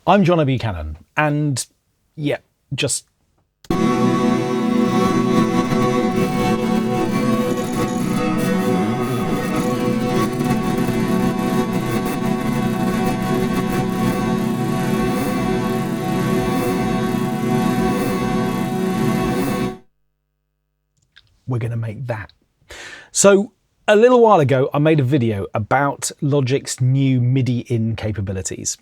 I'm John Buchanan, and yeah, just we're going to make that. So a little while ago, I made a video about Logic's new MIDI In capabilities.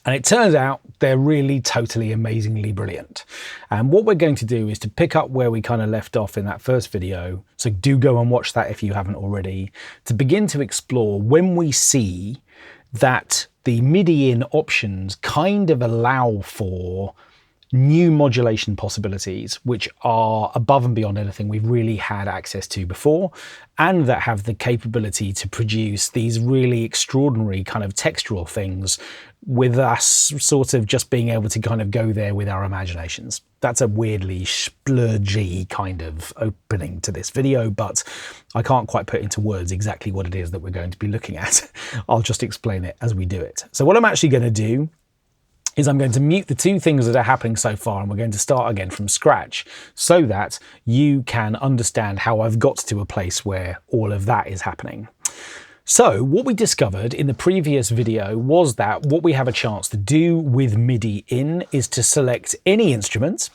And it turns out they're really totally amazingly brilliant. And what we're going to do is to pick up where we kind of left off in that first video. So do go and watch that if you haven't already, to begin to explore when we see that the MIDI In options kind of allow for new modulation possibilities, which are above and beyond anything we've really had access to before, and that have the capability to produce these really extraordinary kind of textural things with us sort of just being able to kind of go there with our imaginations. That's a weirdly splurgy kind of opening to this video, but I can't quite put into words exactly what it is that we're going to be looking at. I'll just explain it as we do it. So what I'm actually going to do is I'm going to mute the two things that are happening so far, and we're going to start again from scratch so that you can understand how I've got to a place where all of that is happening. So what we discovered in the previous video was that what we have a chance to do with MIDI In is to select any instrument.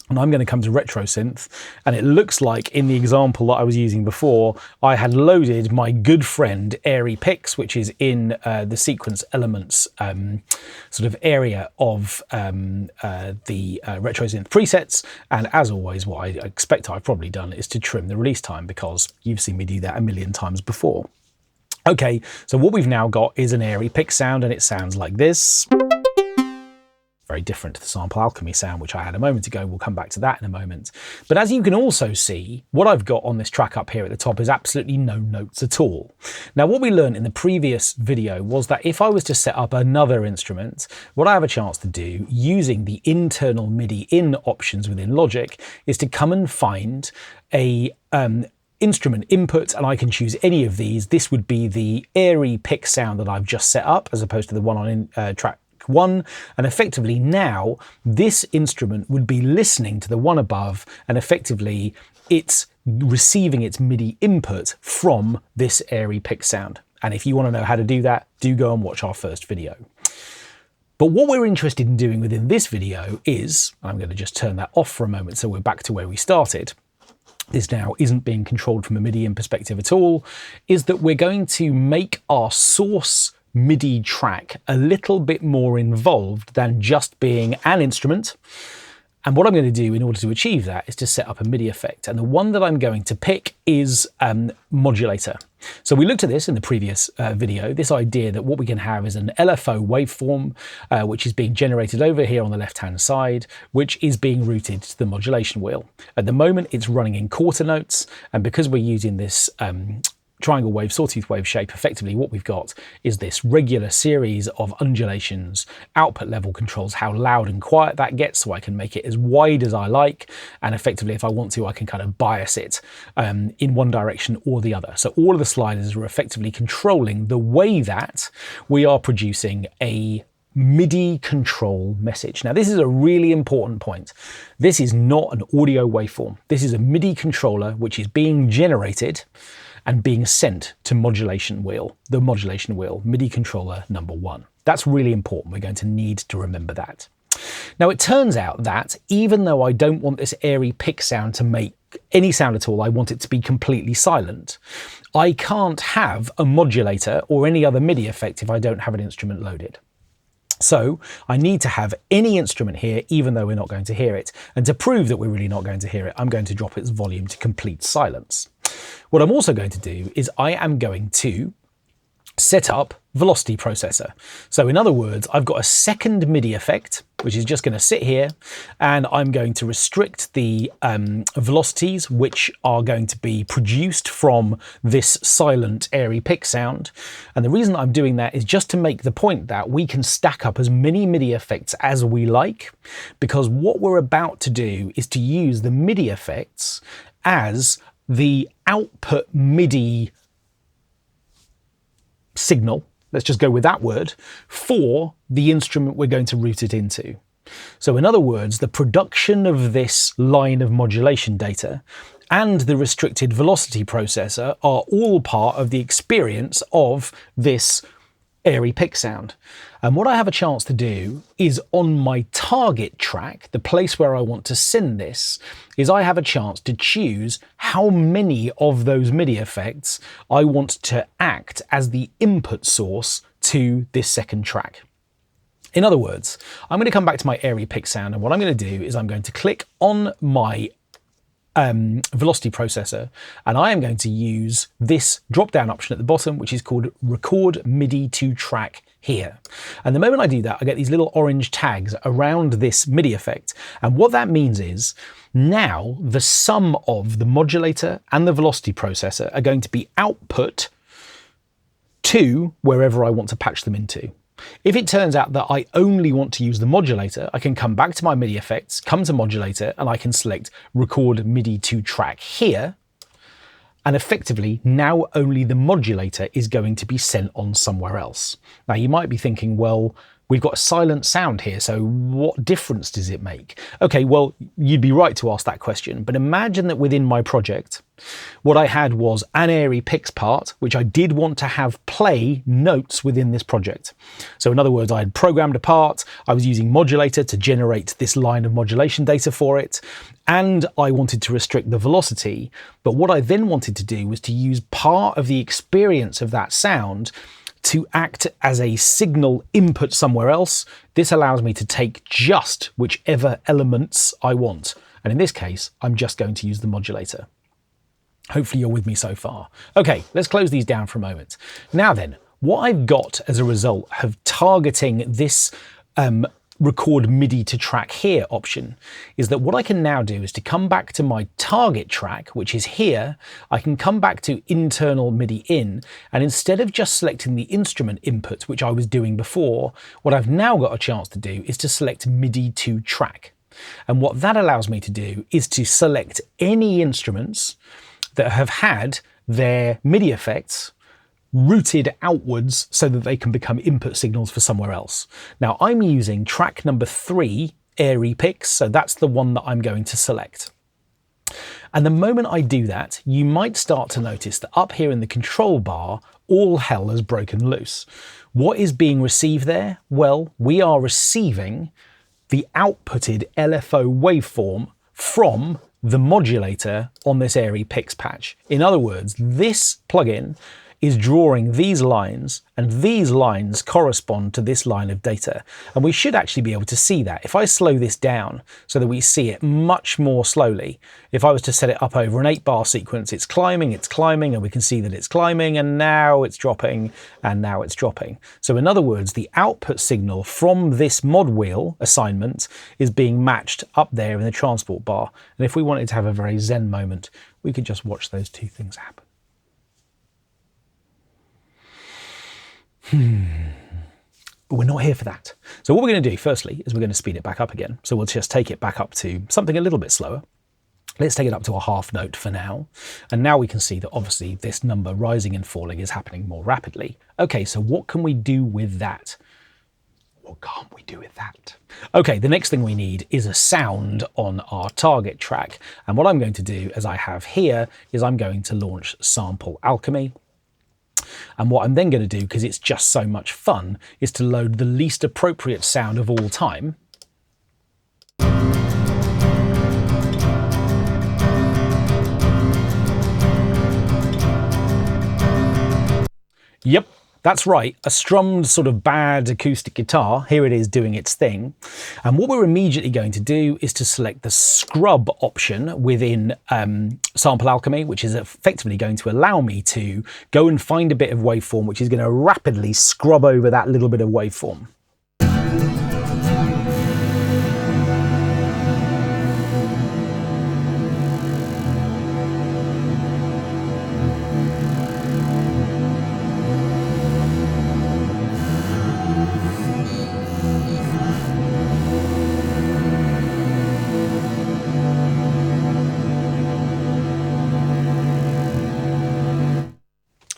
And I'm going to come to retro synth, and it looks like in the example that I was using before, I had loaded my good friend Airy Picks, which is in the sequence elements sort of area of the retro synth presets. And as always, what I expect I've probably done is to trim the release time, because you've seen me do that a million times before. Okay, so what we've now got is an Airy Pick sound, and it sounds like this. Very different to the Sample Alchemy sound, which I had a moment ago. We'll come back to that in a moment. But as you can also see, what I've got on this track up here at the top is absolutely no notes at all. Now, what we learned in the previous video was that if I was to set up another instrument, what I have a chance to do using the internal MIDI In options within Logic is to come and find a instrument input, and I can choose any of these. This would be the Airy Pick sound that I've just set up, as opposed to the one on track 1, and effectively now this instrument would be listening to the one above, and effectively it's receiving its MIDI input from this Airy Pick sound. And if you want to know how to do that, do go and watch our first video. But what we're interested in doing within this video is, I'm going to just turn that off for a moment so we're back to where we started. This now isn't being controlled from a MIDI In perspective at all, is that we're going to make our source MIDI track a little bit more involved than just being an instrument. And what I'm going to do in order to achieve that is to set up a MIDI effect. And the one that I'm going to pick is Modulator. So we looked at this in the previous video, this idea that what we can have is an LFO waveform, which is being generated over here on the left-hand side, which is being routed to the modulation wheel. At the moment, it's running in quarter notes. And because we're using this triangle wave, sawtooth wave shape, effectively what we've got is this regular series of undulations, output level controls how loud and quiet that gets, so I can make it as wide as I like, and effectively if I want to I can kind of bias it in one direction or the other. So all of the sliders are effectively controlling the way that we are producing a MIDI control message. Now this is a really important point. This is not an audio waveform. This is a MIDI controller which is being generated and being sent to modulation wheel, the modulation wheel, MIDI controller number 1. That's really important. We're going to need to remember that. Now it turns out that even though I don't want this Airy Pick sound to make any sound at all, I want it to be completely silent, I can't have a modulator or any other MIDI effect if I don't have an instrument loaded. So I need to have any instrument here, even though we're not going to hear it. And to prove that we're really not going to hear it, I'm going to drop its volume to complete silence. What I'm also going to do is I am going to set up velocity processor. So in other words, I've got a second MIDI effect, which is just going to sit here, and I'm going to restrict the velocities which are going to be produced from this silent Airy Pick sound. And the reason I'm doing that is just to make the point that we can stack up as many MIDI effects as we like, because what we're about to do is to use the MIDI effects as the output MIDI signal let's just go with that word, for the instrument we're going to route it into. So in other words, the production of this line of modulation data and the restricted velocity processor are all part of the experience of this airy pick sound. And what I have a chance to do is on my target track, the place where I want to send this, is I have a chance to choose how many of those MIDI effects I want to act as the input source to this second track. In other words, I'm going to come back to my airy pick sound, and what I'm going to do is I'm going to click on my velocity processor, and I am going to use this drop down option at the bottom, which is called Record MIDI To Track here. And the moment I do that, I get these little orange tags around this MIDI effect. And what that means is now the sum of the modulator and the velocity processor are going to be output to wherever I want to patch them into. If it turns out that I only want to use the modulator, I can come back to my MIDI effects, come to modulator, and I can select Record MIDI To Track here. And effectively, now only the modulator is going to be sent on somewhere else. Now you might be thinking, well, we've got a silent sound here, so what difference does it make? Okay, well, you'd be right to ask that question, but imagine that within my project, what I had was an airy picks part, which I did want to have play notes within this project. So in other words, I had programmed a part, I was using modulator to generate this line of modulation data for it, and I wanted to restrict the velocity. But what I then wanted to do was to use part of the experience of that sound to act as a signal input somewhere else. This allows me to take just whichever elements I want. And in this case, I'm just going to use the modulator. Hopefully you're with me so far. Okay, let's close these down for a moment. Now then, what I've got as a result of targeting this Record MIDI to Track here option is that what I can now do is to come back to my target track, which is here. I can come back to internal MIDI in, and instead of just selecting the instrument input, which I was doing before, what I've now got a chance to do is to select MIDI to Track. And what that allows me to do is to select any instruments that have had their MIDI effects routed outwards so that they can become input signals for somewhere else. Now I'm using track number 3, airy picks, so that's the one that I'm going to select. And the moment I do that, you might start to notice that up here in the control bar, all hell has broken loose. What is being received there? Well, we are receiving the outputted LFO waveform from the modulator on this airy picks patch. In other words, this plugin is drawing these lines, and these lines correspond to this line of data. And we should actually be able to see that. If I slow this down so that we see it much more slowly, if I was to set it up over an 8-bar sequence, it's climbing, and we can see that it's climbing, and now it's dropping, and now it's dropping. So in other words, the output signal from this mod wheel assignment is being matched up there in the transport bar. And if we wanted to have a very zen moment, we could just watch those two things happen. But we're not here for that. So what we're going to do firstly is we're going to speed it back up again. So we'll just take it back up to something a little bit slower. Let's take it up to a half note for now. And now we can see that obviously this number rising and falling is happening more rapidly. Okay, so what can we do with that? What can't we do with that? Okay, the next thing we need is a sound on our target track. And what I'm going to do, as I have here, is I'm going to launch Sample Alchemy. And what I'm then going to do, because it's just so much fun, is to load the least appropriate sound of all time. Yep, that's right, a strummed sort of bad acoustic guitar. Here it is doing its thing. And what we're immediately going to do is to select the scrub option within Sample Alchemy, which is effectively going to allow me to go and find a bit of waveform, which is going to rapidly scrub over that little bit of waveform.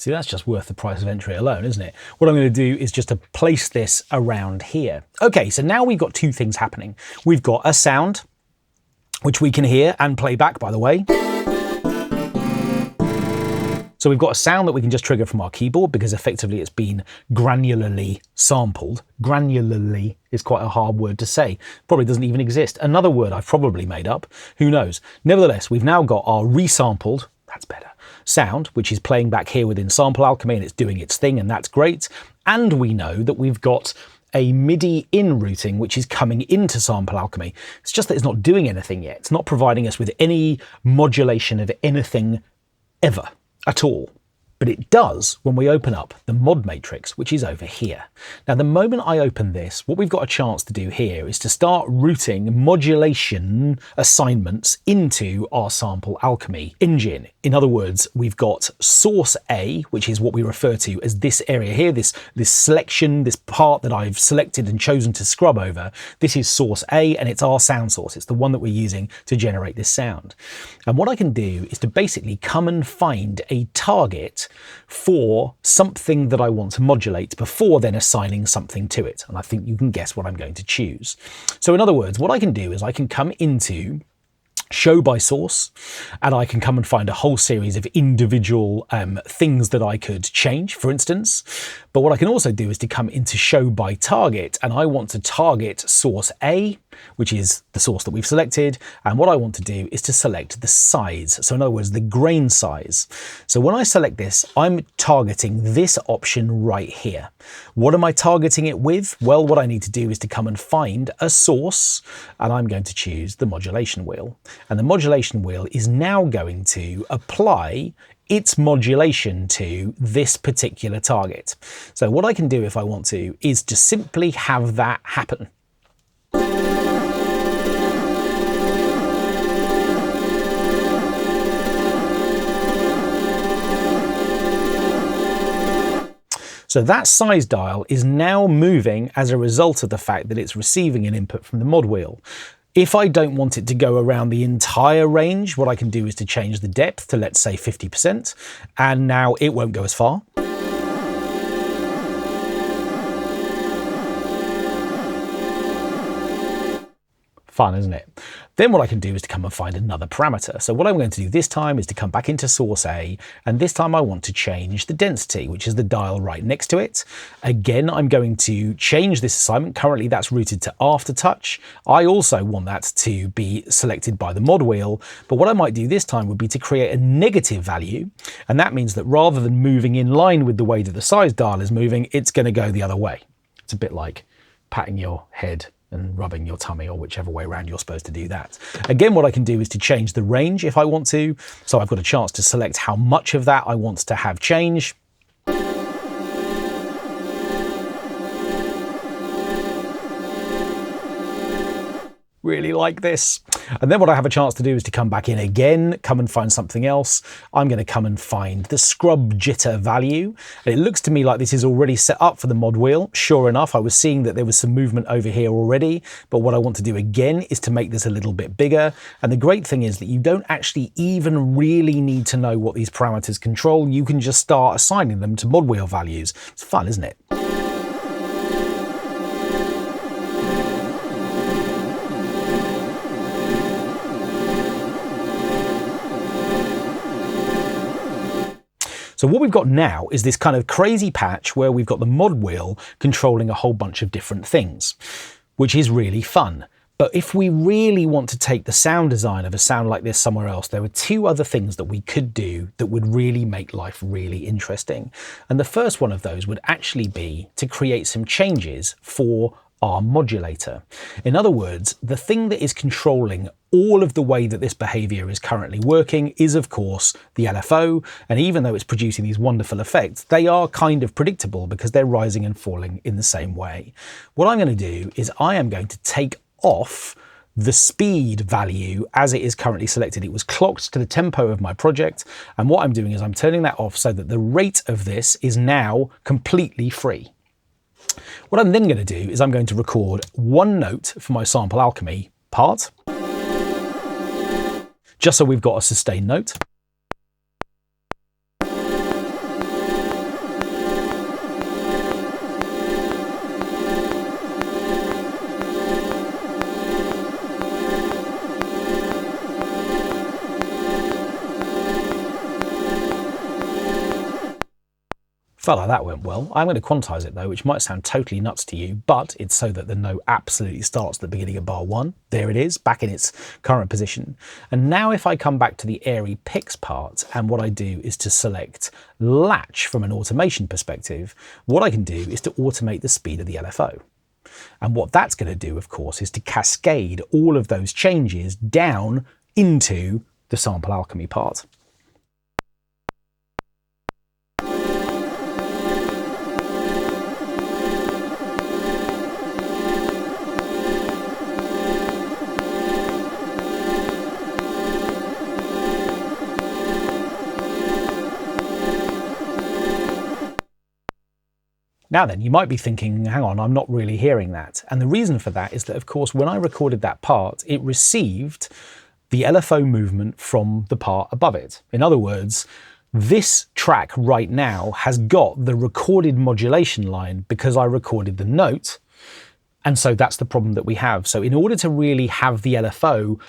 See, that's just worth the price of entry alone, isn't it? What I'm going to do is just to place this around here. Okay, so now we've got two things happening. We've got a sound, which we can hear and play back, by the way. So we've got a sound that we can just trigger from our keyboard because effectively it's been granularly sampled. Granularly is quite a hard word to say. Probably doesn't even exist. Another word I've probably made up. Who knows? Nevertheless, we've now got our resampled, that's better, sound, which is playing back here within Sample Alchemy and it's doing its thing, and that's great. And we know that we've got a MIDI in routing, which is coming into Sample Alchemy. It's just that it's not doing anything yet. It's not providing us with any modulation of anything ever at all. But it does when we open up the mod matrix, which is over here. Now, the moment I open this, what we've got a chance to do here is to start routing modulation assignments into our Sample Alchemy engine. In other words, we've got source A, which is what we refer to as this area here, this selection, this part that I've selected and chosen to scrub over. This is source A, and it's our sound source. It's the one that we're using to generate this sound. And what I can do is to basically come and find a target for something that I want to modulate before then assigning something to it. And I think you can guess what I'm going to choose. So in other words, what I can do is I can come into show by source, and I can come and find a whole series of individual things that I could change, for instance. But what I can also do is to come into show by target, and I want to target source A, which is the source that we've selected. And what I want to do is to select the size. So in other words, the grain size. So when I select this, I'm targeting this option right here. What am I targeting it with? Well, what I need to do is to come and find a source, and I'm going to choose the modulation wheel. And the modulation wheel is now going to apply its modulation to this particular target. So what I can do if I want to is to simply have that happen. So that size dial is now moving as a result of the fact that it's receiving an input from the mod wheel. If I don't want it to go around the entire range, what I can do is to change the depth to, let's say, 50%, and now it won't go as far. Fun, isn't it? Then what I can do is to come and find another parameter. So what I'm going to do this time is to come back into source A, and this time I want to change the density, which is the dial right next to it. Again, I'm going to change this assignment. Currently that's routed to aftertouch. I also want that to be selected by the mod wheel, but what I might do this time would be to create a negative value, and that means that rather than moving in line with the way that the size dial is moving, it's going to go the other way. It's a bit like patting your head and rubbing your tummy, or whichever way around you're supposed to do that. Again, what I can do is to change the range if I want to. So I've got a chance to select how much of that I want to have change. Really like this. And then what I have a chance to do is to come back in again, come and find something else. I'm going to come and find the scrub jitter value. And it looks to me like this is already set up for the mod wheel. Sure enough, I was seeing that there was some movement over here already, but what I want to do again is to make this a little bit bigger. And the great thing is that you don't actually even really need to know what these parameters control. You can just start assigning them to mod wheel values. It's fun, isn't it? So what we've got now is this kind of crazy patch where we've got the mod wheel controlling a whole bunch of different things, which is really fun. But if we really want to take the sound design of a sound like this somewhere else, there are two other things that we could do that would really make life really interesting. And the first one of those would actually be to create some changes for our modulator. In other words, the thing that is controlling all of the way that this behavior is currently working is, of course, the LFO. And even though it's producing these wonderful effects, they are kind of predictable because they're rising and falling in the same way. What I'm going to do is I am going to take off the speed value as it is currently selected. It was clocked to the tempo of my project. And what I'm doing is I'm turning that off so that the rate of this is now completely free. What I'm then going to do is I'm going to record one note for my Sample Alchemy part, just so we've got a sustained note. Felt like that went well. I'm going to quantize it though, which might sound totally nuts to you, but it's so that the note absolutely starts at the beginning of bar 1. There it is, back in its current position. And now if I come back to the airy picks part, and what I do is to select latch from an automation perspective, what I can do is to automate the speed of the LFO. And what that's going to do, of course, is to cascade all of those changes down into the Sample Alchemy part. Now then, you might be thinking, hang on, I'm not really hearing that. And the reason for that is that, of course, when I recorded that part, it received the LFO movement from the part above it. In other words, this track right now has got the recorded modulation line because I recorded the note. And so that's the problem that we have. So in order to really have the LFO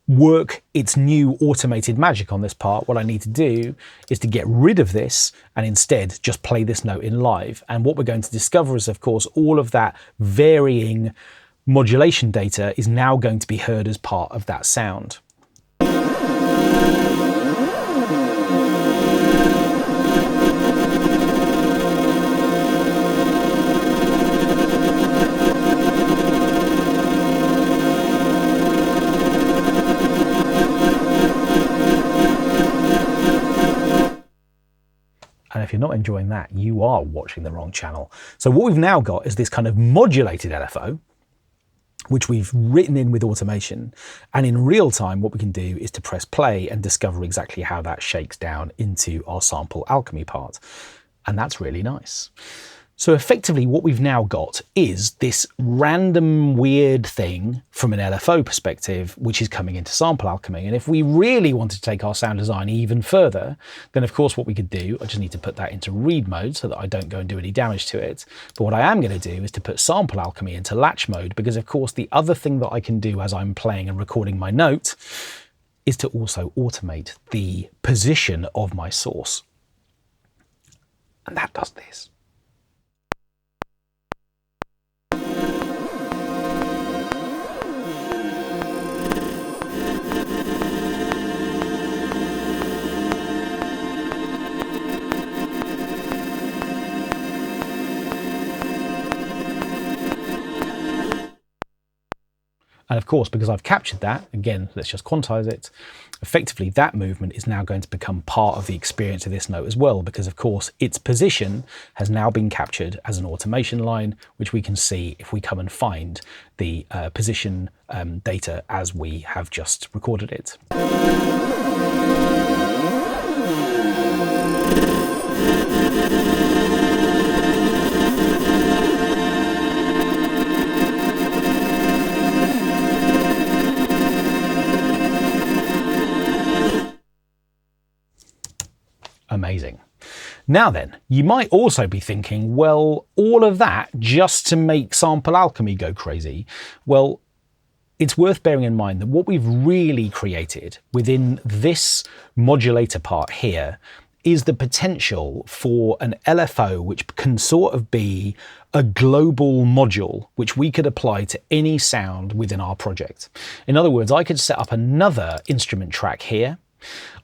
work its new automated magic on this part, what I need to do is to get rid of this and instead just play this note in live. And what we're going to discover is, of course, all of that varying modulation data is now going to be heard as part of that sound. And if you're not enjoying that, you are watching the wrong channel. So what we've now got is this kind of modulated LFO, which we've written in with automation. And in real time, what we can do is to press play and discover exactly how that shakes down into our Sample Alchemy part. And that's really nice. So effectively what we've now got is this random weird thing from an LFO perspective, which is coming into Sample Alchemy. And if we really wanted to take our sound design even further, then of course what we could do, I just need to put that into read mode so that I don't go and do any damage to it. But what I am going to do is to put Sample Alchemy into latch mode, because of course the other thing that I can do as I'm playing and recording my note is to also automate the position of my source. And that does this. And of course, because I've captured that, again, let's just quantize it, effectively that movement is now going to become part of the experience of this note as well, because of course its position has now been captured as an automation line, which we can see if we come and find the position data as we have just recorded it. Amazing. Now then, you might also be thinking, well, all of that just to make Sample Alchemy go crazy. Well, it's worth bearing in mind that what we've really created within this modulator part here is the potential for an LFO which can sort of be a global module which we could apply to any sound within our project. In other words, I could set up another instrument track here.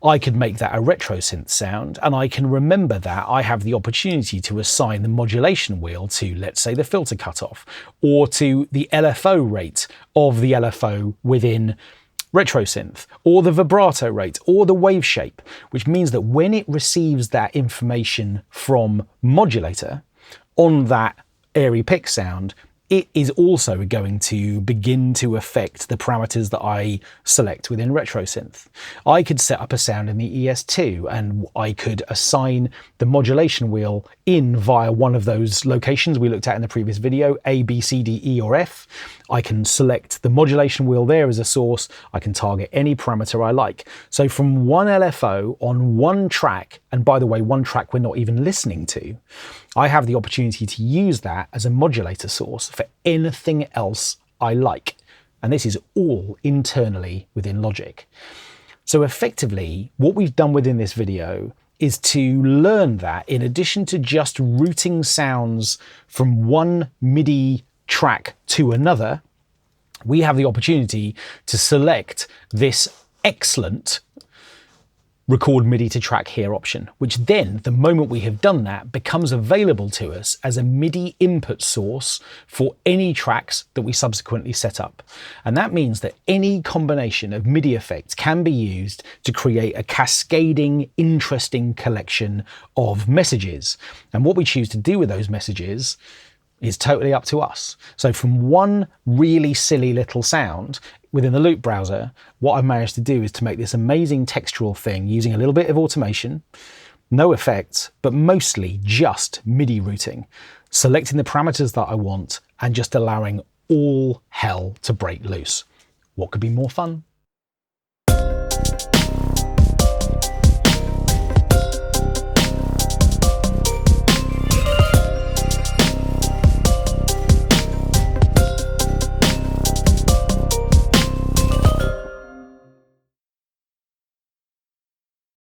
I could make that a retro synth sound, and I can remember that I have the opportunity to assign the modulation wheel to, let's say, the filter cutoff, or to the LFO rate of the LFO within retro synth, or the vibrato rate, or the wave shape, which means that when it receives that information from modulator on that airy pick sound, it is also going to begin to affect the parameters that I select within RetroSynth. I could set up a sound in the ES2 and I could assign the modulation wheel in via one of those locations we looked at in the previous video, A, B, C, D, E, or F. I can select the modulation wheel there as a source. I can target any parameter I like. So from one LFO on one track, and by the way, one track we're not even listening to, I have the opportunity to use that as a modulator source for anything else I like. And this is all internally within Logic. So effectively, what we've done within this video is to learn that in addition to just routing sounds from one MIDI track to another, we have the opportunity to select this excellent record MIDI to track here option, which then, the moment we have done that, becomes available to us as a MIDI input source for any tracks that we subsequently set up. And that means that any combination of MIDI effects can be used to create a cascading, interesting collection of messages. And what we choose to do with those messages is totally up to us. So from one really silly little sound within the Loop browser, what I've managed to do is to make this amazing textural thing using a little bit of automation, no effects, but mostly just MIDI routing, selecting the parameters that I want and just allowing all hell to break loose. What could be more fun?